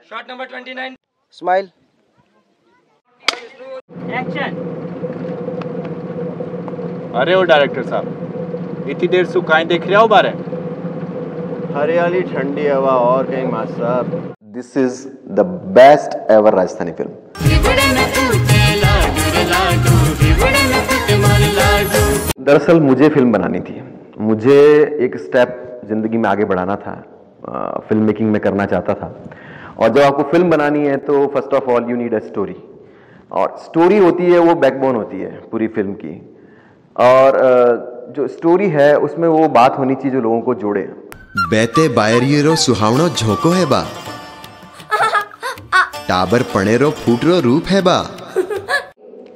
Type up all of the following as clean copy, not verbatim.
Shot number 29 smile action. अरे ओ director साहब इतनी देर से काहे देख रहे हो बारे? हरियाली ठंडी हवा और कहीं मास साहब this is the best ever Rajasthani film. दरअसल मुझे फिल्म बनानी थी, मुझे एक स्टेप जिंदगी में आगे बढ़ाना था, फिल्म मेकिंग में करना चाहता था। और जब आपको फिल्म बनानी है तो first of all you need a story, और स्टोरी होती है वो बैकबोन होती है पूरी फिल्म की। और जो स्टोरी है उसमें वो बात होनी चाहिए जो लोगों को जोड़े। बेते बायरियरो सुहावणो झोंको है बा, टाबर पणेरो फूटरो रूप है बा।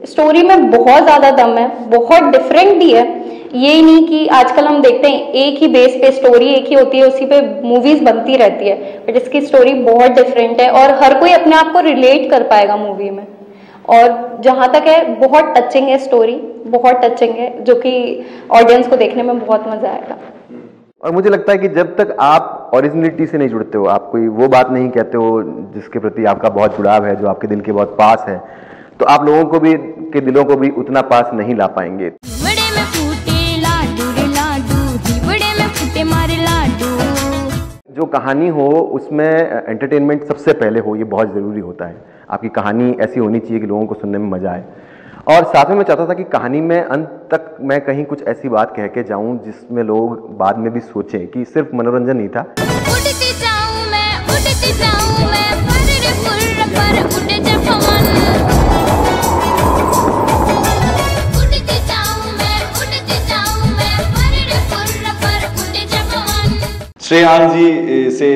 स्टोरी में बहुत ज़्यादा दम है, बहुत डिफरेंट भी है। ये नहीं कि आजकल हम देखते हैं एक ही बेस पे स्टोरी एक ही होती है, उसी पे मूवीज बनती रहती है, बट इसकी स्टोरी बहुत डिफरेंट है और हर कोई अपने आप को रिलेट कर पाएगा मूवी में। और जहाँ तक है बहुत टचिंग है स्टोरी, बहुत टचिंग है, जो कि ऑडियंस को देखने में बहुत मजा आएगा। और मुझे लगता है कि जब तक आप ओरिजिनलिटी से नहीं जुड़ते हो, आप कोई वो बात नहीं कहते हो जिसके प्रति आपका बहुत जुड़ाव है, जो आपके दिल के बहुत पास है, तो आप लोगों को भी के दिलों को भी उतना पास नहीं ला पाएंगे। जो कहानी हो उसमें एंटरटेनमेंट सबसे पहले हो, ये बहुत ज़रूरी होता है। आपकी कहानी ऐसी होनी चाहिए कि लोगों को सुनने में मजा आए। और साथ में मैं चाहता था कि कहानी में अंत तक मैं कहीं कुछ ऐसी बात कह के जाऊं जिसमें लोग बाद में भी सोचें कि सिर्फ मनोरंजन नहीं था। श्रेयांश जी से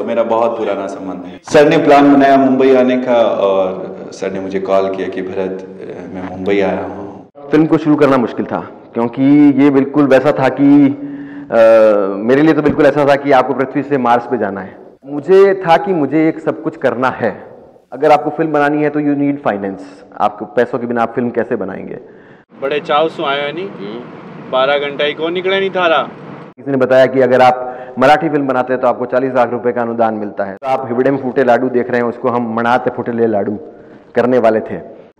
मेरा बहुत पुराना संबंध है। सर ने प्लान बनाया मुंबई आने का और सर ने मुझे कॉल किया कि भरत मैं मुंबई आया हूँ। फिल्म को शुरू करना मुश्किल था क्योंकि ये बिल्कुल वैसा था कि मेरे लिए तो बिल्कुल ऐसा था कि आपको पृथ्वी से मार्स पे जाना है। मुझे था कि मुझे एक सब कुछ करना है। अगर आपको फिल्म बनानी है तो यू नीड फाइनेंस। आपको पैसों के बिना आप फिल्म कैसे बनाएंगे? बड़े चाव से आया नहीं, 12 घंटा ही कौन निकले नहीं थारा। किसी ने बताया कि अगर आप मराठी फिल्म बनाते हैं तो आपको 40 लाख रुपए का अनुदान मिलता है। तो आप हिबड़े में फूटे लाडू देख रहे हैं, उसको हम मनाते फूटे ले लाडू करने वाले थे।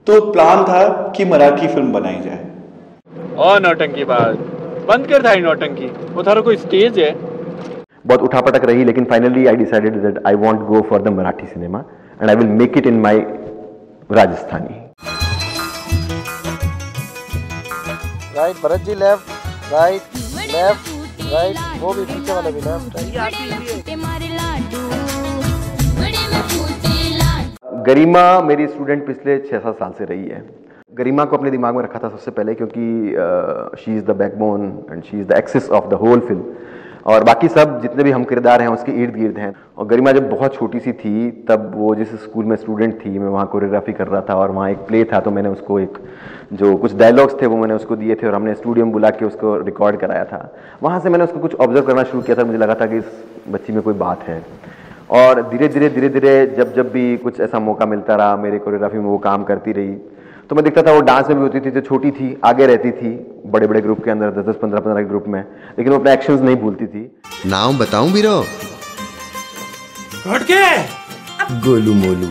तो प्लान था कि मराठी फिल्म बनाई जाए। और नौटंकी बात बंद कर था, नौटंकी वो थारा कोई स्टेज है। बहुत उठापटक रही, लेकिन finally I decided that I want go for the Marathi cinema and I will make it in my Rajasthani. Right Bharat ji, left right left right, वो भी पीछे वाला भी लेफ्ट राइट। गरिमा मेरी स्टूडेंट पिछले 6-7 साल से रही है। गरिमा को अपने दिमाग में रखा था सबसे पहले क्योंकि she is the backbone and she is the axis of the whole film, और बाकी सब जितने भी हम किरदार हैं उसके इर्द गिर्द हैं। और गरिमा जब बहुत छोटी सी थी तब वो जिस स्कूल में स्टूडेंट थी, मैं वहाँ कोरियोग्राफी कर रहा था और वहाँ एक प्ले था, तो मैंने उसको एक जो कुछ डायलॉग्स थे वो मैंने उसको दिए थे और हमने स्टूडियो में बुला के उसको रिकॉर्ड कराया था। वहाँ से मैंने उसको कुछ ऑब्जर्व करना शुरू किया था। मुझे लगा था कि इस बच्ची में कोई बात है, और धीरे धीरे जब भी कुछ ऐसा मौका मिलता रहा, मेरे कोरियोग्राफी में वो काम करती रही, तो मैं देखता था वो डांस में भी होती थी, तो छोटी थी, आगे रहती थी बड़े बड़े ग्रुप के अंदर, 10-10, 15-15 के ग्रुप में, लेकिन वो अपने एक्शंस नहीं भूलती थी। नाम बताऊं बीरो? घोटके गोलू मोलू।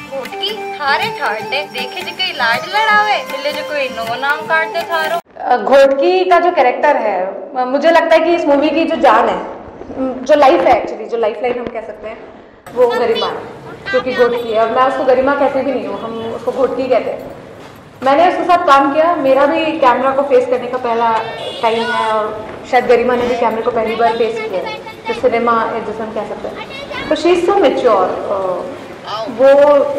घोटकी थारे ठाड़े देखे जो कोई लाड लड़ावे, मिले जो कोई नो नाम काट दे थारो। घोटकी का जो कैरेक्टर है, मुझे लगता है कि इस मूवी की जो जान है, जो लाइफ है एक्चुअली, जो लाइफ लाइन हम कह सकते हैं, वो गरिमा है, जो कि घोटकी है। और मैं उसको गरिमा कहती भी नहीं हूँ, हम उसको घोटकी कहते हैं। मैंने उसके साथ काम किया, मेरा भी कैमरा को फेस करने का पहला टाइम है, और शायद गरिमा ने भी कैमरे को पहली बार फेस किया है, जो सिनेमा जिसे हम कह सकते हैं। तो शी इज़ सो मैच्योर। वो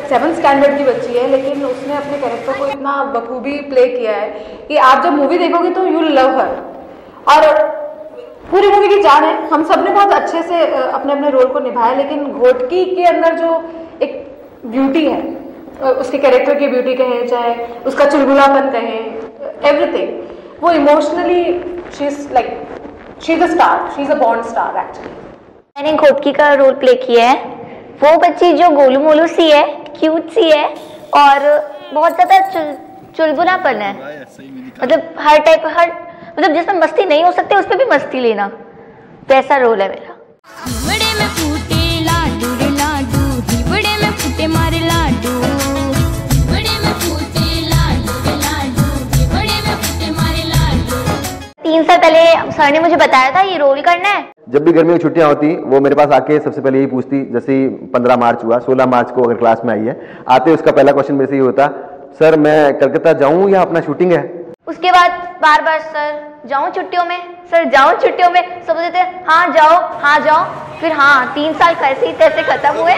7th स्टैंडर्ड की बच्ची है, लेकिन उसने अपने कैरेक्टर को इतना बखूबी प्ले किया है कि आप जब मूवी देखोगे तो यू लव हर। और पूरी मूवी की जान है। हम सब ने बहुत अच्छे से अपने अपने रोल को निभाया, लेकिन घोटकी के अंदर जो एक ब्यूटी है, उसके कैरेक्टर की ब्यूटी कहें, चाहे उसका चुलबुलापन कहें, एवरीथिंग, वो emotionally she is a star, she is a born star actually. मैंने घोटकी का रोल प्ले किया है। वो बच्ची जो गोलू मोलू सी है, क्यूट सी है और बहुत ज्यादा चुलबुलापन है। मतलब हर टाइप, मतलब जिसमें मस्ती नहीं हो सकती उस पर भी मस्ती लेना, वैसा रोल है मेरा। बड़े में फूटे लाडू रे लाडू, बड़े में फूटे मारे लाडू, बड़े में फूटे लाडू रे लाडू, बड़े में फूटे मारे लाडू। 3 साल पहले सर ने मुझे बताया था ये रोल करना है। जब भी गर्मी की छुट्टियां होती वो मेरे पास आके सबसे पहले यही पूछती, जैसे ही 15 मार्च हुआ, 16 मार्च को अगर क्लास में आई है, आते उसका पहला क्वेश्चन मेरे से ये होता, सर मैं कलकत्ता जाऊं या अपना शूटिंग है? उसके बाद बार बार सर जाऊं छुट्टियों में, सर जाऊं छुट्टियों में, सब बोलते थे हाँ जाओ हाँ जाओ। फिर हाँ 3 साल कैसे ही तैसे खत्म हुए,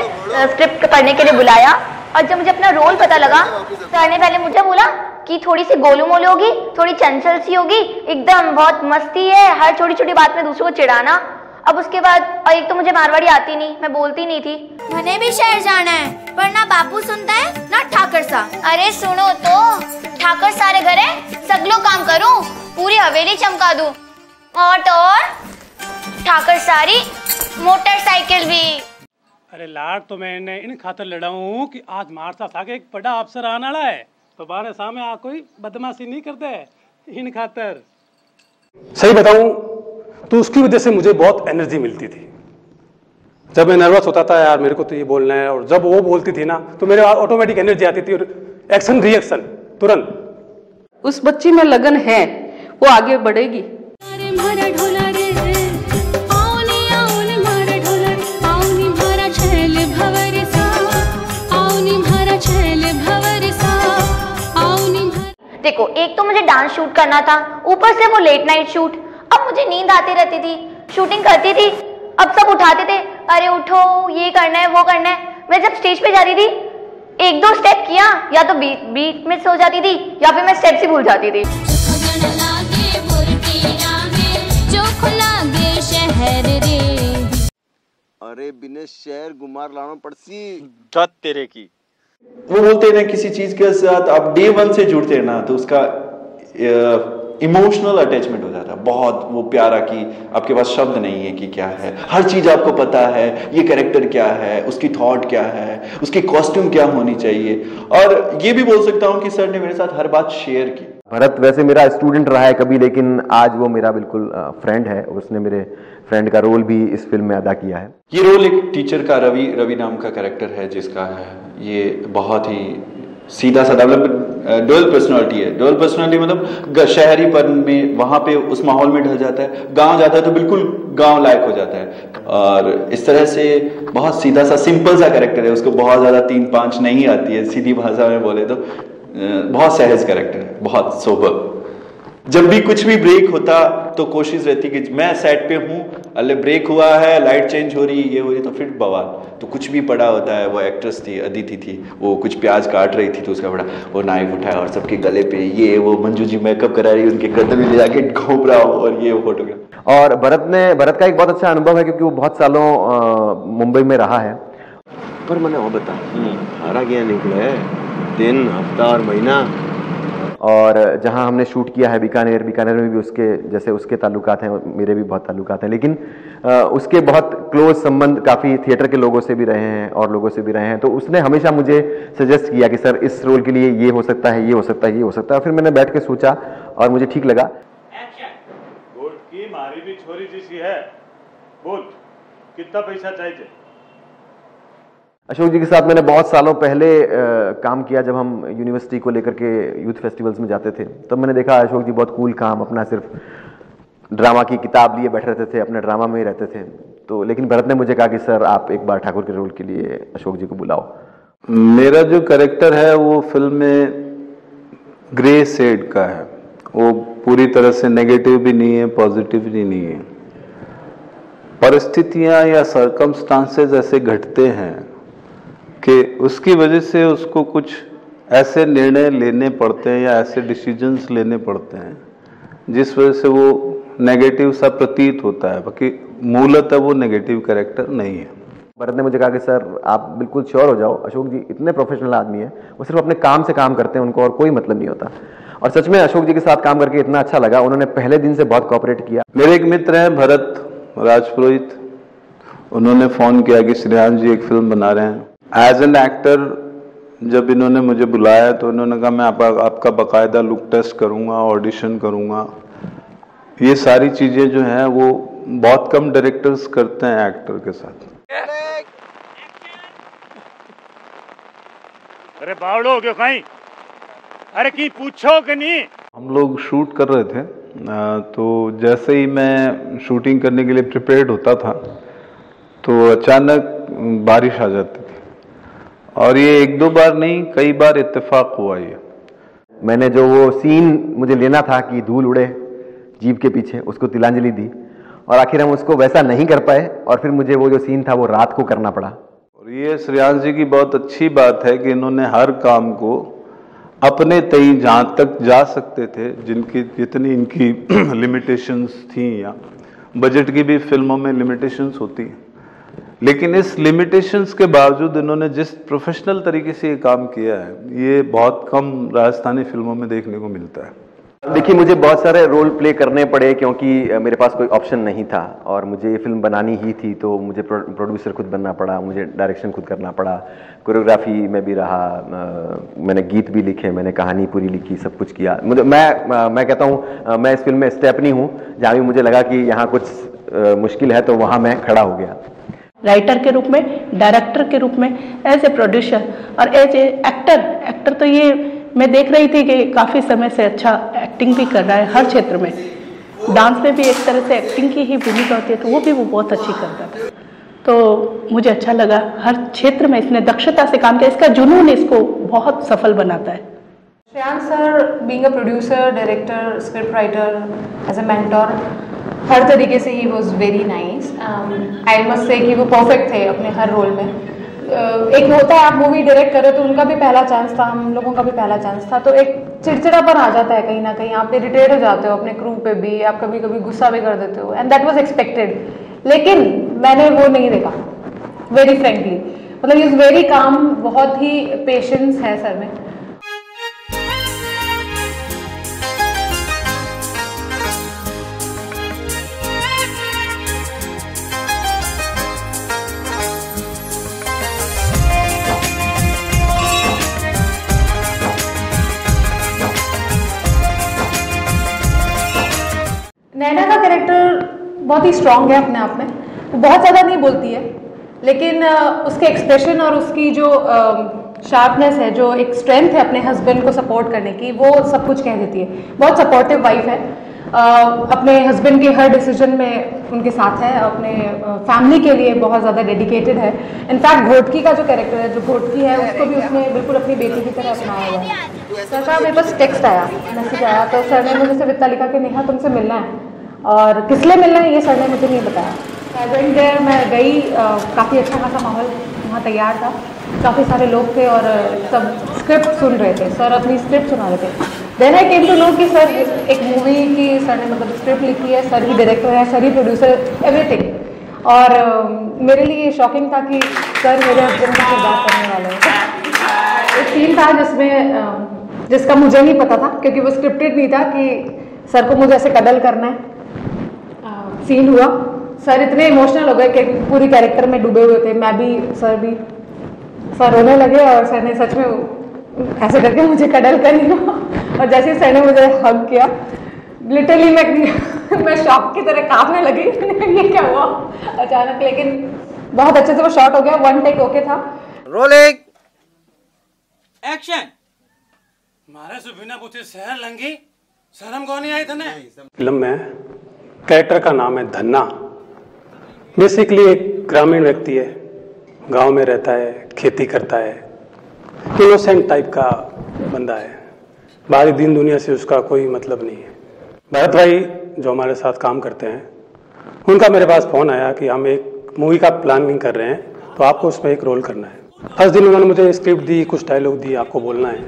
स्क्रिप्ट पढ़ने के लिए बुलाया और जब मुझे अपना रोल पता लगा, सर ने पहले मुझे बोला कि थोड़ी सी गोलू मोलू होगी, थोड़ी चंचल सी होगी, एकदम बहुत मस्ती है, हर छोटी छोटी बात में दूसरों को चिढ़ाना। अब उसके बाद और एक तो मुझे मारवाड़ी आती नहीं, मैं बोलती नहीं थी। मैंने भी शहर जाना है पर ना बापू सुनता है ना ठाकर सा। अरे सुनो तो, ठाकर सारे घर है, सगलो काम करूं, पूरी हवेली चमका दूं, और तो और ठाकर सारी मोटरसाइकिल भी। अरे लाड तो मैंने इन खातर लड़ा हूँ कि आज मारता था कि एक बड़ा अफसर आने वाला है, तो बारे सामने आ कोई बदमाशी नहीं करते इन खातर। सही बताऊं तो उसकी वजह से मुझे बहुत एनर्जी मिलती थी। जब मैं नर्वस होता था यार मेरे को तो ये बोलना है, और जब वो बोलती थी ना तो मेरे ऑटोमेटिक एनर्जी आती थी और एक्शन रिएक्शन तुरंत। उस बच्ची में लगन है, वो आगे बढ़ेगी। देखो एक तो मुझे डांस शूट करना था, ऊपर से वो लेट नाइट शूट, अब मुझे नींद आती रहती थी, शूटिंग करती थी, अब सब उठाते थे, अरे उठो ये करना है वो करना है। मैं जब स्टेज पे जाती थी 1-2 स्टेप किया, या तो बीट में सो जाती थी या फिर मैं स्टेप्स ही भूल जाती थी। अरे बिना शहर गुमार लाना पड़सी जात तेरे की। वो बोलते हैं ना किसी चीज के साथ आप डे 1 से जुड़ते हैं ना तो उसका इमोशनल अटैचमेंट हो जाता है बहुत, वो प्यारा कि आपके पास शब्द नहीं है कि क्या है, हर चीज आपको पता है, ये कैरेक्टर क्या है, उसकी थॉट क्या है, उसकी कॉस्ट्यूम क्या होनी चाहिए। और ये भी बोल सकता हूँ कि सर ने मेरे साथ हर बात शेयर की। भरत वैसे मेरा स्टूडेंट रहा है कभी, लेकिन आज वो मेरा बिल्कुल फ्रेंड है, उसने मेरे फ्रेंड का रोल भी इस फिल्म में अदा किया है। ये रोल एक टीचर का रवि नाम का कैरेक्टर है, जिसका है ये बहुत ही सीधा साधा, मतलब डुअल पर्सनालिटी है। डुअल पर्सनालिटी मतलब शहरीपन में वहां पे उस माहौल में ढल जाता है, गांव जाता है तो बिल्कुल गांव लायक हो जाता है। और इस तरह से बहुत सीधा सा सिंपल सा कैरेक्टर है, उसको बहुत ज्यादा 3-5 नहीं आती है, सीधी भाषा में बोले तो बहुत सहज कैरेक्टर है, बहुत सोबर। जब भी कुछ भी ब्रेक होता तो कोशिश रहती कि मैं सेट पे हूँ, अल्ले ब्रेक हुआ है, लाइट चेंज हो रही, ये हो रही, तो फिर बवाल। तो कुछ भी पड़ा होता है, वो एक्ट्रेस थी अदिति थी, वो कुछ प्याज काट रही थी तो उसका बड़ा वो नाइफ उठाया और सबके गले पे ये वो मंजू जी मेकअप करा रही, उनके गर्दन में ले जाके घूम रहा हो, और ये फोटोग्राफ। और भरत का एक बहुत अच्छा अनुभव है क्योंकि वो बहुत सालों मुंबई में रहा है। पर मैंने वो बता हारा गया निकले दिन हफ्ता और महीना, और जहां हमने शूट किया है बीकानेर में भी उसके ताल्लुकात हैं, मेरे भी बहुत ताल्लुकात हैं, लेकिन उसके बहुत क्लोज संबंध काफ़ी थिएटर के लोगों से भी रहे हैं और लोगों से भी रहे हैं। तो उसने हमेशा मुझे सजेस्ट किया कि सर इस रोल के लिए ये हो सकता है, ये हो सकता है, ये हो सकता है। फिर मैंने बैठ के सोचा और मुझे ठीक लगा। गोल्ड की मारी भी छोरी जैसी है, बोल कितना पैसा चाहिए? अशोक जी के साथ मैंने बहुत सालों पहले काम किया, जब हम यूनिवर्सिटी को लेकर के यूथ फेस्टिवल्स में जाते थे। तब मैंने देखा अशोक जी बहुत कूल काम, अपना सिर्फ ड्रामा की किताब लिए बैठे रहते थे, अपने ड्रामा में ही रहते थे। तो लेकिन भरत ने मुझे कहा कि सर आप एक बार ठाकुर के रोल के लिए अशोक जी को बुलाओ। मेरा जो कैरेक्टर है वो फिल्म में ग्रे शेड का है, वो पूरी तरह से नेगेटिव भी नहीं है, पॉजिटिव भी नहीं है। परिस्थितियां या सर्कमस्टांसेस ऐसे घटते हैं कि उसकी वजह से उसको कुछ ऐसे निर्णय लेने पड़ते हैं या ऐसे डिसीजंस लेने पड़ते हैं जिस वजह से वो नेगेटिव सा प्रतीत होता है, बाकी मूलतः वो नेगेटिव कैरेक्टर नहीं है। भरत ने मुझे कहा कि सर आप बिल्कुल श्योर हो जाओ, अशोक जी इतने प्रोफेशनल आदमी हैं, वो सिर्फ अपने काम से काम करते हैं, उनको और कोई मतलब नहीं होता। और सच में अशोक जी के साथ काम करके इतना अच्छा लगा, उन्होंने पहले दिन से बहुत कोऑपरेट किया। मेरे एक मित्र हैं भरत राजपुरोहित, उन्होंने फ़ोन किया कि श्रेयांश जी एक फिल्म बना रहे हैं। एज एन एक्टर जब इन्होंने मुझे बुलाया तो इन्होंने कहा मैं आपका बाकायदा लुक टेस्ट करूंगा, ऑडिशन करूंगा, ये सारी चीज़ें जो हैं वो बहुत कम डायरेक्टर्स करते हैं एक्टर के साथ। अरे बावड़ो हो गयो कहीं, अरे की पूछो कि नहीं। हम लोग शूट कर रहे थे, तो जैसे ही मैं शूटिंग करने के लिए प्रिपेयर्ड होता था तो अचानक बारिश आ जाती थी, और ये एक दो बार नहीं कई बार इत्तेफाक हुआ। ये मैंने जो वो सीन मुझे लेना था कि धूल उड़े जीप के पीछे, उसको तिलांजलि दी और आखिर हम उसको वैसा नहीं कर पाए, और फिर मुझे वो जो सीन था वो रात को करना पड़ा। और ये श्रेयांश जी की बहुत अच्छी बात है कि इन्होंने हर काम को अपने तय जहाँ तक जा सकते थे, जिनकी जितनी इनकी लिमिटेशंस थी, या बजट की भी फिल्मों में लिमिटेशंस होती हैं, लेकिन इस लिमिटेशंस के बावजूद इन्होंने जिस प्रोफेशनल तरीके से ये काम किया है, ये बहुत कम राजस्थानी फिल्मों में देखने को मिलता है। देखिए, मुझे बहुत सारे रोल प्ले करने पड़े क्योंकि मेरे पास कोई ऑप्शन नहीं था और मुझे ये फिल्म बनानी ही थी, तो मुझे प्रोड्यूसर खुद बनना पड़ा, मुझे डायरेक्शन खुद करना पड़ा, कोरियोग्राफी में भी रहा, मैंने गीत भी लिखे, मैंने कहानी पूरी लिखी, सब कुछ किया। मैं कहता हूँ मैं इस फिल्म में स्टेपनी हूँ, जहाँ भी मुझे लगा कि यहाँ कुछ मुश्किल है तो वहाँ मैं खड़ा हो गया। राइटर के रूप में, डायरेक्टर के रूप में, एज ए प्रोड्यूसर और एज ए एक्टर तो ये मैं देख रही थी कि काफ़ी समय से अच्छा एक्टिंग भी कर रहा है हर क्षेत्र में। डांस में भी एक तरह से एक्टिंग की ही भूमिका होती है, तो वो बहुत अच्छी करता था। तो मुझे अच्छा लगा, हर क्षेत्र में इसने दक्षता से काम किया, इसका जुनून इसको बहुत सफल बनाता है। Shreyansh sir being a producer, director, script writer, as a mentor, हर तरीके से ही was very nice. I must say कि वो परफेक्ट थे अपने हर रोल में। एक होता है आप मूवी डायरेक्ट करो तो उनका भी पहला चांस था, हम लोगों का भी पहला चांस था, तो एक चिड़चिड़ापन आ जाता है कहीं ना कहीं, आप इरिटेट हो जाते हो अपने क्रू पे भी, आप कभी कभी गुस्सा भी कर देते हो, एंड दैट वाज एक्सपेक्टेड। लेकिन मैंने वो नहीं देखा, वेरी फ्रेंकली, मतलब इज वेरी काम, बहुत ही पेशेंस है सर में। नैना का कैरेक्टर बहुत ही स्ट्रांग है अपने आप में, वो बहुत ज़्यादा नहीं बोलती है, लेकिन उसके एक्सप्रेशन और उसकी जो शार्पनेस है, जो एक स्ट्रेंथ है अपने हस्बैंड को सपोर्ट करने की, वो सब कुछ कह देती है। बहुत सपोर्टिव वाइफ है, अपने हस्बैंड के हर डिसीजन में उनके साथ है, अपने फैमिली के लिए बहुत ज़्यादा डेडिकेटेड है। इनफैक्ट घोटकी का जो कैरेक्टर है, जो घोटकी है, उसको भी उसने बिल्कुल अपनी बेटी की तरह अपनाया हुआ है। सर का मेरे पास टेक्स्ट आया, मैसेज आया, तो सर ने मुझे सिर्फ इतना लिखा कि नेहा तुमसे मिलना है, और किस लिए मिलना है ये सर ने मुझे नहीं बताया। प्रेजेंट देयर मैं गई, काफ़ी अच्छा खासा माहौल वहाँ तैयार था, काफ़ी सारे लोग थे और सब स्क्रिप्ट सुन रहे थे, सर अपनी स्क्रिप्ट सुना रहे थे। Then I came to know कि सर एक मूवी की सर ने मतलब स्क्रिप्ट लिखी है, सर ही डायरेक्टर है, सर ही प्रोड्यूसर, एवरीथिंग। और मेरे लिए ये शॉकिंग था कि सर मेरे हस्बैंड से बात करने वाले हैं। एक सीन था जिसका मुझे नहीं पता था, क्योंकि वो स्क्रिप्टेड नहीं था, कि सर को मुझे ऐसे कदल करना है। सीन हुआ, सर इतने इमोशनल हो गए कि पूरी कैरेक्टर में डूबे हुए थे, मैं भी, सर भी, सर रोने लगे और सर ने सच में ऐसे करके मुझे कडल कर लिया। और जैसे सर ने मुझे हग किया, लिटरली मैं शॉक की तरह कांपने लगी ये क्या हुआ अचानक, लेकिन बहुत अच्छे से वो शॉट हो गया, वन टेक ओके था। Rolling action. मारे से बिना पूछे शहर लंगी, शर्म कौन नहीं आई थने? फिल्म में कैरेक्टर का नाम है धन्ना। बेसिकली एक ग्रामीण व्यक्ति है, गांव में रहता है, खेती करता है, इनोसेंट टाइप का बंदा है, बाहरी दीन दुनिया से उसका कोई मतलब नहीं है। भरत भाई जो हमारे साथ काम करते हैं, उनका मेरे पास फ़ोन आया कि हम एक मूवी का प्लानिंग कर रहे हैं, तो आपको उसमें एक रोल करना है। फर्स्ट दिन उन्होंने मुझे स्क्रिप्ट दी, कुछ डायलॉग दी, आपको बोलना है,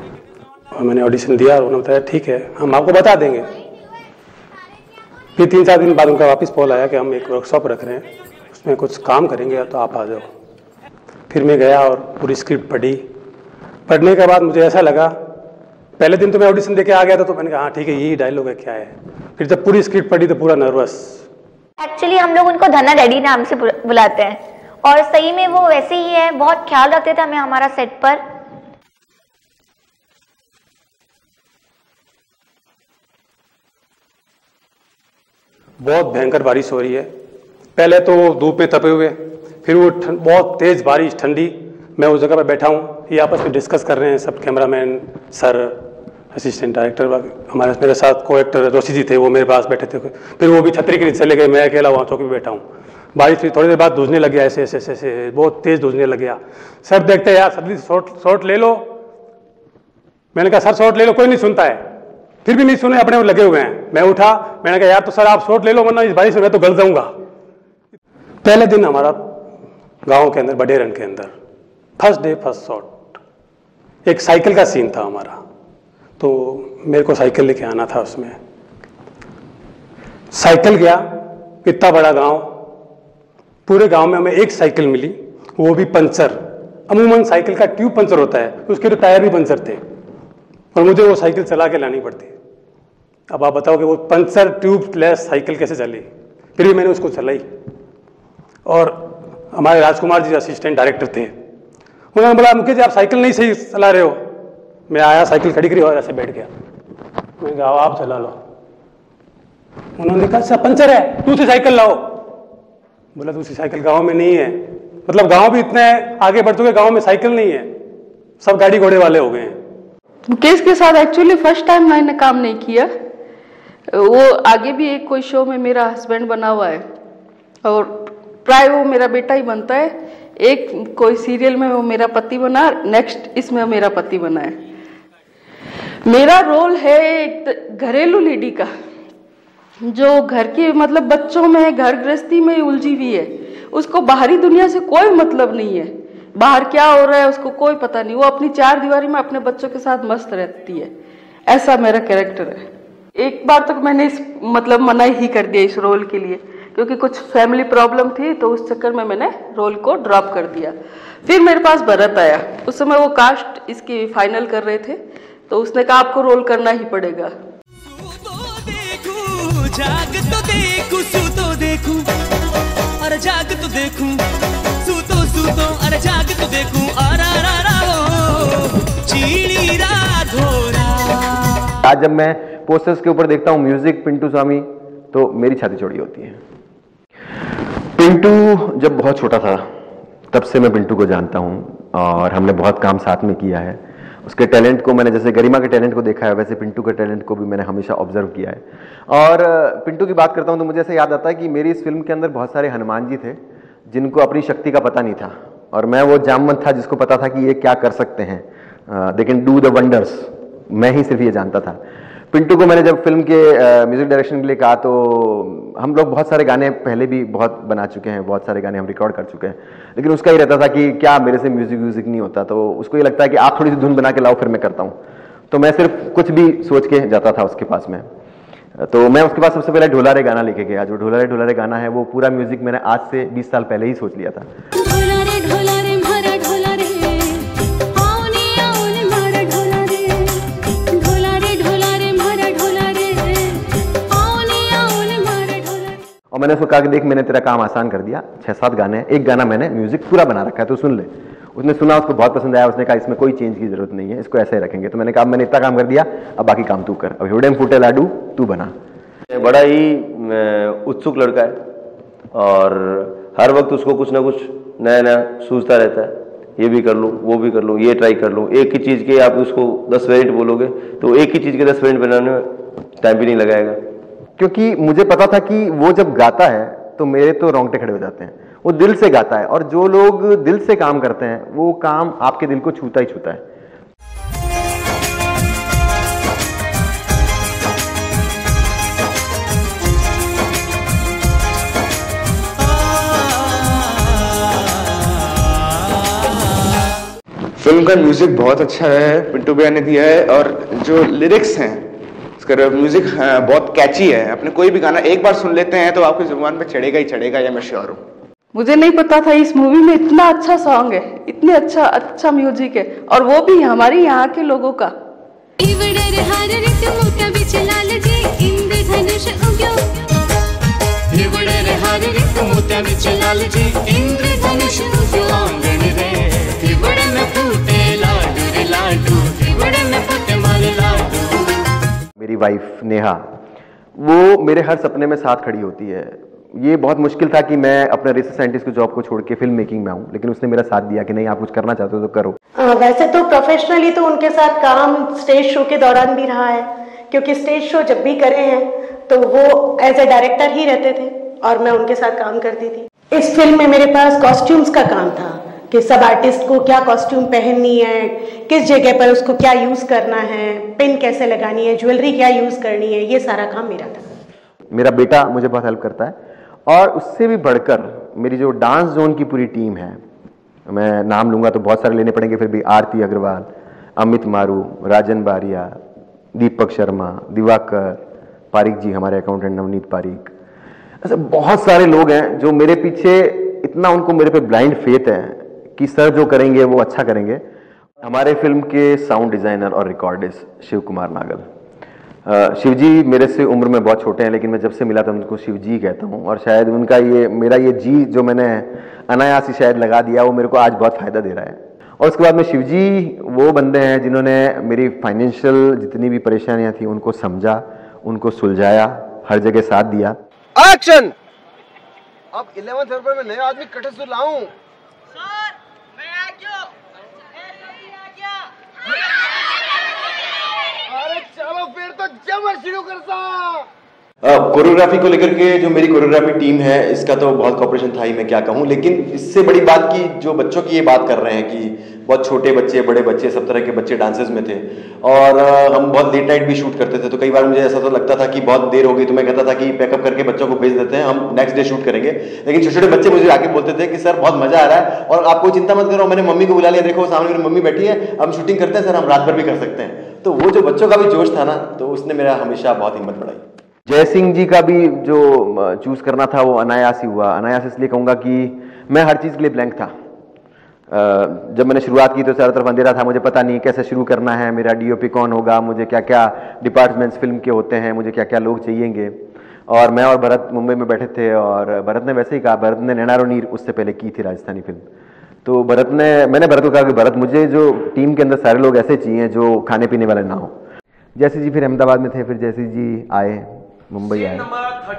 और मैंने ऑडिशन दिया और उन्होंने बताया ठीक है हम आपको बता देंगे। फिर 3-4 दिन बाद उनका वापस कॉल आया कि हम एक वर्कशॉप रख रहे हैं, उसमें कुछ काम करेंगे तो आप आ जाओ। फिर मैं गया और पूरी स्क्रिप्ट पढ़ने के बाद मुझे ऐसा लगा, पहले दिन तो मैं ऑडिशन देके आ गया था, तो मैंने कहा हाँ ठीक है यही डायलॉग है, क्या है। फिर जब पूरी स्क्रिप्ट पढ़ी तो पूरा नर्वस। एक्चुअली हम लोग उनको धन्ना डैडी नाम से बुलाते हैं, और सही में वो वैसे ही है, बहुत ख्याल रखते थे हमें हमारा सेट पर। बहुत भयंकर बारिश हो रही है, पहले तो धूप में तपे हुए, फिर वो बहुत तेज़ बारिश, ठंडी, मैं उस जगह पर बैठा हूँ, ये आपस में डिस्कस कर रहे हैं सब, कैमरामैन सर, असिस्टेंट डायरेक्टर, हमारे मेरे साथ को एक्टर रोशी जी थे, वो मेरे पास बैठे थे। फिर वो भी छतरी के नीचे चले गए, मैं अकेला वहाँ चौकी पे बैठा हूँ। बारिश फिर थोड़ी देर बाद धुजने लग गया, ऐसे ऐसे ऐसे ऐसे बहुत तेज़ धुजने लग गया। सर देखते हैं यार सब्जी शॉट ले लो, मैंने कहा सर शॉट ले लो, कोई नहीं सुनता है, फिर भी नहीं सुने, अपने में लगे हुए हैं। मैं उठा, मैंने कहा यार तो सर आप शॉट ले लो, वरना इस बारिश में मैं तो गल जाऊंगा। पहले दिन हमारा गाँव के अंदर, बडेरन के अंदर, फर्स्ट डे फर्स्ट शॉट, एक साइकिल का सीन था हमारा, तो मेरे को साइकिल लेके आना था। उसमें साइकिल गया, इतना बड़ा गांव, पूरे गांव में हमें एक साइकिल मिली, वो भी पंचर। अमूमन साइकिल का ट्यूब पंचर होता है, उसके तो टायर भी पंचर थे, और मुझे वो साइकिल चला के लानी पड़ती। अब आप बताओ कि वो पंचर ट्यूब लेस साइकिल कैसे चली, फिर भी मैंने उसको चलाई। और हमारे राजकुमार जी असिस्टेंट डायरेक्टर थे, उन्होंने बोला मुकेश जी आप साइकिल नहीं सही चला रहे हो। मैं आया, साइकिल खड़ी करी और ऐसे बैठ गया, मैंने कहा आप चला लो। उन्होंने कहा अच्छा पंचर है, दूसरी साइकिल लाओ। बोला दूसरी साइकिल गांव में नहीं है, मतलब गांव भी इतने आगे बढ़ चुके, गांव में साइकिल नहीं है, सब गाड़ी घोड़े वाले हो गए हैं। मुकेश के साथ एक्चुअली फर्स्ट टाइम मैंने काम नहीं किया, वो आगे भी एक कोई शो में मेरा हस्बैंड बना हुआ है, और प्राय वो मेरा बेटा ही बनता है। एक कोई सीरियल में वो मेरा पति बना, नेक्स्ट इसमें मेरा पति बना है। मेरा रोल है एक घरेलू लेडी का, जो घर के मतलब बच्चों में, घर गृहस्थी में उलझी हुई है, उसको बाहरी दुनिया से कोई मतलब नहीं है, बाहर क्या हो रहा है उसको कोई पता नहीं, वो अपनी चार दीवारी में अपने बच्चों के साथ मस्त रहती है। ऐसा मेरा कैरेक्टर है। एक बार तक मैंने इस मतलब मना ही कर दिया इस रोल के लिए, क्योंकि कुछ फैमिली प्रॉब्लम थी, तो उस चक्कर में मैंने रोल को ड्रॉप कर दिया। फिर मेरे पास भरत आया, उस समय वो कास्ट इसकी फाइनल कर रहे थे, तो उसने कहा आपको रोल करना ही पड़ेगा। जाग तो देखूं, सू तो देखूं, अरे जाग तो देखूं, सू तो अरे जाग तो देखूं, चीड़ी रात हो रहा। आज जब मैं पोस्टर्स के ऊपर देखता हूँ म्यूजिक पिंटू स्वामी, तो मेरी छाती चौड़ी होती है। पिंटू जब बहुत छोटा था तब से मैं पिंटू को जानता हूँ, और हमने बहुत काम साथ में किया है। उसके टैलेंट को मैंने जैसे गरिमा के टैलेंट को देखा है, वैसे पिंटू के टैलेंट को भी मैंने हमेशा ऑब्जर्व किया है। और पिंटू की बात करता हूँ तो मुझे ऐसा याद आता है कि मेरी इस फिल्म के अंदर बहुत सारे हनुमान जी थे जिनको अपनी शक्ति का पता नहीं था, और मैं वो जामवंत था जिसको पता था कि ये क्या कर सकते हैं, they can do the wonders. मैं ही सिर्फ ये जानता था। पिंटू को मैंने जब फिल्म के म्यूजिक डायरेक्शन के लिए कहा, तो हम लोग बहुत सारे गाने पहले भी बहुत बना चुके हैं, बहुत सारे गाने हम रिकॉर्ड कर चुके हैं, लेकिन उसका ही रहता था कि क्या मेरे से म्यूजिक नहीं होता, तो उसको ये लगता है कि आप थोड़ी सी धुन बना के लाओ फिर मैं करता हूँ। तो मैं सिर्फ कुछ भी सोच के जाता था उसके पास में। तो मैं उसके पास सबसे पहले ढोलारे गाना लेके गया। जो ढोलारे गाना है वो पूरा म्यूजिक मैंने आज से 20 साल पहले ही सोच लिया था। और मैंने उसको कहा कि देख मैंने तेरा काम आसान कर दिया, 6-7 गाने हैं, एक गाना मैंने म्यूजिक पूरा बना रखा है तो सुन ले। उसने सुना, उसको बहुत पसंद आया, उसने कहा इसमें कोई चेंज की जरूरत नहीं है, इसको ऐसे ही रखेंगे। तो मैंने कहा मैंने इतना काम कर दिया, अब बाकी काम तू कर, अब हिवड़े फूटे लाडू तू बना। बड़ा ही उत्सुक लड़का है, और हर वक्त उसको कुछ ना कुछ नया नया सूझता रहता है, ये भी कर लूँ, वो भी कर लूँ, ये ट्राई कर लूँ। एक ही चीज़ के आप उसको 10 वेरिएंट बोलोगे तो एक ही चीज़ के 10 वेरिएंट बनाने में टाइम भी नहीं लगाएगा। क्योंकि मुझे पता था कि वो जब गाता है तो मेरे तो रोंगटे खड़े हो जाते हैं। वो दिल से गाता है, और जो लोग दिल से काम करते हैं वो काम आपके दिल को छूता ही छूता है। फिल्म का म्यूजिक बहुत अच्छा है, पिंटू भैया ने दिया है, और जो लिरिक्स हैं इसका म्यूजिक बहुत कैची है। अपने कोई भी गाना एक बार सुन लेते हैं तो आपकी जुबान पे चढ़ेगा ही चढ़ेगा, ये मैं श्योर हूँ। मुझे नहीं पता था इस मूवी में इतना अच्छा सॉन्ग है, इतने अच्छा म्यूजिक है, और वो भी हमारे यहाँ के लोगों का। मेरी वाइफ नेहा, वो मेरे हर सपने में साथ खड़ी होती है। ये बहुत मुश्किल था कि मैं अपने रिसर्च साइंटिस्ट की जॉब को छोड़ के फिल्म मेकिंग में आऊँ, लेकिन उसने मेरा साथ दिया कि नहीं आप कुछ करना चाहते हो तो करो। वैसे तो प्रोफेशनली तो उनके साथ काम स्टेज शो के दौरान भी रहा है, क्योंकि स्टेज शो जब भी करे हैं तो वो एज ए डायरेक्टर ही रहते थे और मैं उनके साथ काम करती थी। इस फिल्म में मेरे पास कॉस्ट्यूम्स का काम था कि सब आर्टिस्ट को क्या कॉस्ट्यूम पहननी है, किस जगह पर उसको क्या यूज करना है, पिन कैसे लगानी है, ज्वेलरी क्या यूज करनी है, ये सारा काम मेरा था। मेरा बेटा मुझे बहुत हेल्प करता है, और उससे भी बढ़कर मेरी जो डांस जोन की पूरी टीम है, मैं नाम लूंगा तो बहुत सारे लेने पड़ेंगे, फिर भी आरती अग्रवाल, अमित मारू, राजन बारिया, दीपक शर्मा, दिवाकर पारिक जी, हमारे अकाउंटेंट नवनीत पारिक, ऐसे बहुत सारे लोग हैं जो मेरे पीछे, इतना उनको मेरे पे ब्लाइंड फेथ है कि सर जो करेंगे वो अच्छा करेंगे। हमारे फिल्म के साउंड डिजाइनर और रिकॉर्डिस्ट शिव कुमार नागल। शिव जी मेरे से उम्र में बहुत छोटे हैं, लेकिन मैं जब से मिला था उनको शिव जी कहता हूँ, और शायद उनका ये मेरा ये जी जो मैंने अनायास ही शायद लगा दिया, वो मेरे को आज बहुत फायदा दे रहा है। और उसके बाद में शिव जी वो बंदे हैं जिन्होंने मेरी फाइनेंशियल जितनी भी परेशानियां थी उनको समझा, उनको सुलझाया, हर जगह साथ दिया। एक्शन। अब 11 फरवरी में नया आदमी कटे से लाऊं। सर मैं आ गया। अरे चलो फिर तो जमर शुरू करता। कोरियोग्राफी को लेकर के जो मेरी कोरियोग्राफी टीम है, इसका तो बहुत कॉपरेशन था ही, मैं क्या कहूँ। लेकिन इससे बड़ी बात की जो बच्चों की ये बात कर रहे हैं कि बहुत छोटे बच्चे, बड़े बच्चे, सब तरह के बच्चे डांसेस में थे, और हम बहुत लेट नाइट भी शूट करते थे, तो कई बार मुझे ऐसा तो लगता था कि बहुत देर हो गई, तो मैं कहता था कि पैकअप करके बच्चों को भेज देते हैं, हम नेक्स्ट डे शूट करेंगे। लेकिन छोटे छोटे बच्चे मुझे आके बोलते थे कि सर बहुत मजा आ रहा है, और आप कोई चिंता मत करो, मैंने मम्मी को बुला लिया, देखो सामने मेरी मम्मी बैठी है, हम शूटिंग करते हैं सर, हम रात भर भी कर सकते हैं। तो वो जो बच्चों का भी जोश था ना, तो उसने मेरा हमेशा बहुत हिम्मत बढ़ाई। जय सिंह जी का भी जो चूज करना था वो अनायास ही हुआ। अनायास इसलिए कहूँगा कि मैं हर चीज़ के लिए ब्लैंक था। जब मैंने शुरुआत की तो चारों तरफ अंधेरा था, मुझे पता नहीं कैसे शुरू करना है, मेरा डीओपी कौन होगा, मुझे क्या क्या डिपार्टमेंट्स फिल्म के होते हैं, मुझे क्या क्या लोग चाहिएंगे। और मैं और भरत मुंबई में बैठे थे, और भरत ने वैसे ही कहा, भरत ने नैना रो नीर उससे पहले की थी राजस्थानी फिल्म, तो मैंने भरत को कहा कि भरत मुझे जो टीम के अंदर सारे लोग ऐसे चाहिए जो खाने पीने वाले ना हो। जैसे जी फिर अहमदाबाद में थे, फिर जैसे जी आए, मुंबई आए,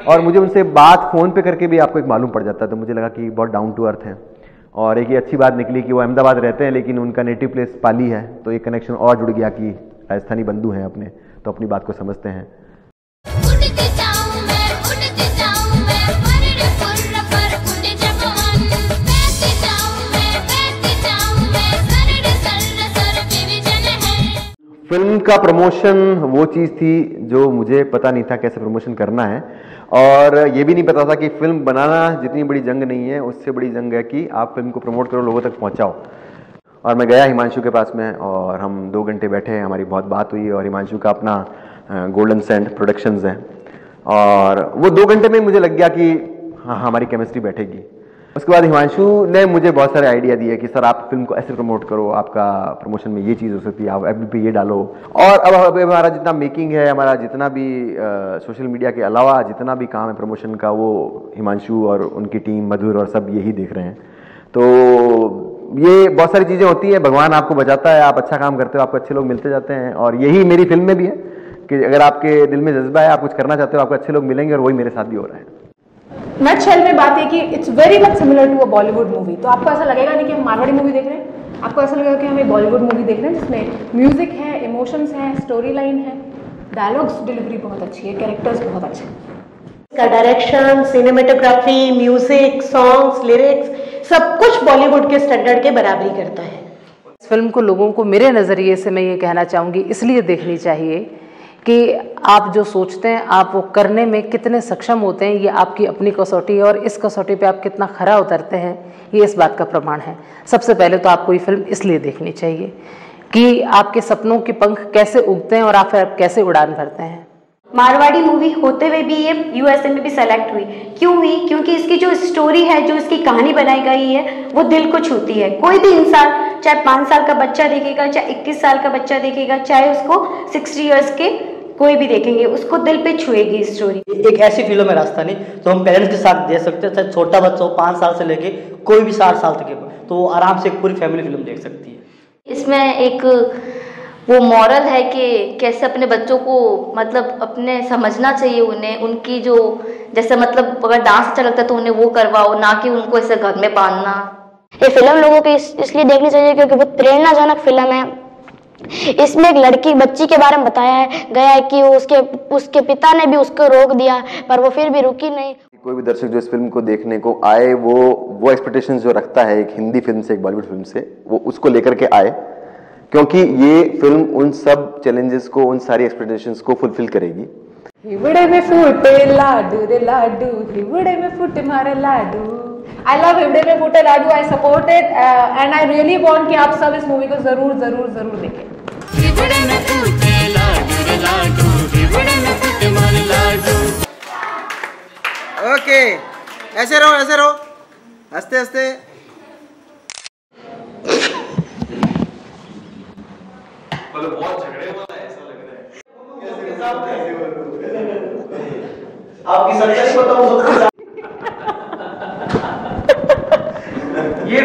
और मुझे उनसे बात फ़ोन पे करके भी आपको एक मालूम पड़ जाता है, तो मुझे लगा कि बहुत डाउन टू अर्थ है। और एक ये अच्छी बात निकली कि वो अहमदाबाद रहते हैं, लेकिन उनका नेटिव प्लेस पाली है, तो एक कनेक्शन और जुड़ गया कि राजस्थानी बंधु हैं अपने, तो अपनी बात को समझते हैं। फिल्म का प्रमोशन वो चीज़ थी जो मुझे पता नहीं था कैसे प्रमोशन करना है, और ये भी नहीं पता था कि फिल्म बनाना जितनी बड़ी जंग नहीं है, उससे बड़ी जंग है कि आप फिल्म को प्रमोट करो, लोगों तक पहुंचाओ। और मैं गया हिमांशु के पास में, और हम 2 घंटे बैठे, हमारी बहुत बात हुई, और हिमांशु का अपना गोल्डन सैंड प्रोडक्शंस है, और वो 2 घंटे में मुझे लग गया कि हाँ हमारी केमिस्ट्री बैठेगी। उसके बाद हिमांशु ने मुझे बहुत सारे आइडिया दिए कि सर आप फिल्म को ऐसे प्रमोट करो, आपका प्रमोशन में ये चीज़ हो सकती है, आप एफबी पे ये डालो। और अब हमारा जितना मेकिंग है, हमारा जितना भी सोशल मीडिया के अलावा जितना भी काम है प्रमोशन का, वो हिमांशु और उनकी टीम, मधुर और सब यही देख रहे हैं। तो ये बहुत सारी चीज़ें होती हैं, भगवान आपको बचाता है, आप अच्छा काम करते हो, आपको अच्छे लोग मिलते जाते हैं, और यही मेरी फिल्म में भी है कि अगर आपके दिल में जज्बा है, आप कुछ करना चाहते हो, आपको अच्छे लोग मिलेंगे, और वही मेरे साथ भी हो रहा है। नटशेल में बात है कि it's very much similar to a Bollywood movie, तो आपको ऐसा लगेगा नहीं कि हम मारवाड़ी मूवी देख रहे हैं, आपको ऐसा लगेगा कि हम एक बॉलीवुड मूवी देख रहे हैं जिसमें म्यूजिक है, इमोशंस है, स्टोरी लाइन है, डायलॉग्स डिलीवरी बहुत अच्छी है, कैरेक्टर्स बहुत अच्छे हैं। इसका direction, cinematography, music, songs, lyrics सब कुछ बॉलीवुड के स्टैंडर्ड के बराबरी करता है। इस फिल्म को लोगों को मेरे नज़रिए से मैं ये कहना चाहूँगी इसलिए देखनी चाहिए कि आप जो सोचते हैं आप वो करने में कितने सक्षम होते हैं, ये आपकी अपनी कसौटी है, और इस कसौटी पे आप कितना खरा उतरते हैं ये इस बात का प्रमाण है। सबसे पहले तो आपको ये फिल्म इसलिए देखनी चाहिए कि आपके सपनों के पंख कैसे उगते हैं और आप कैसे उड़ान भरते हैं। मारवाड़ी मूवी होते हुए भी ये यूएसए में भी सेलेक्ट हुई, क्यों हुई? क्योंकि इसकी जो स्टोरी है, जो इसकी कहानी बनाई गई है, वो दिल को छूती है। कोई भी इंसान, चाहे 5 साल का बच्चा देखेगा, चाहे 21 साल का बच्चा देखेगा, चाहे उसको 60 इयर्स के कोई भी देखेंगे, उसको दिल पे छुएगी स्टोरी। एक ऐसी फिल्म है राजस्थानी तो हम पेरेंट्स के साथ दे सकते हैं, चाहे छोटा बच्चा हो 5 साल से लेके कोई भी 60 साल तक है, तो वो आराम से एक पूरी फैमिली फिल्म देख सकती है। इसमें एक वो मॉरल है कि कैसे अपने बच्चों को मतलब अपने समझना चाहिए उन्हें, उनकी जो जैसे मतलब अगर डांस अच्छा लगता है तो उन्हें वो करवाओ, ना कि उनको ऐसे घर में बांधना। ये फिल्म लोगों को इसलिए देखनी चाहिए क्योंकि बहुत प्रेरणाजनक फिल्म है। इसमें एक लड़की बच्ची के बारे में बताया गया है कि उसके पिता ने भी उसको रोक दिया पर वो फिर भी रुकी नहीं। कोई भी दर्शक जो इस फिल्म को देखने को आए वो एक्सपेक्टेशंस जो रखता है एक हिंदी फिल्म से, एक बॉलीवुड फिल्म से, वो उसको लेकर के आए, क्योंकि ये फिल्म उन सब चैलेंजेस को, उन सारी एक्सपेक्टेशंस को फुलफिल करेगी। हिवड़े में फूटे लाडू रे लाडू, हिवड़े में फूटे मारे लाडू। आई लव हिवड़े में फूटे लाडू, I support it and I really want कि आप सब इस मूवी को जरूर जरूर जरूर देखें। हिवड़े में फूटे लाडू रे लाडू, हिवड़े में फूटे मारे लाडू। ओके, ऐसे रहो, हंसते हंसते। बहुत झगड़े वाला ऐसा लग रहा है। आपकी सच्चाई बताओ सबके साथ। ये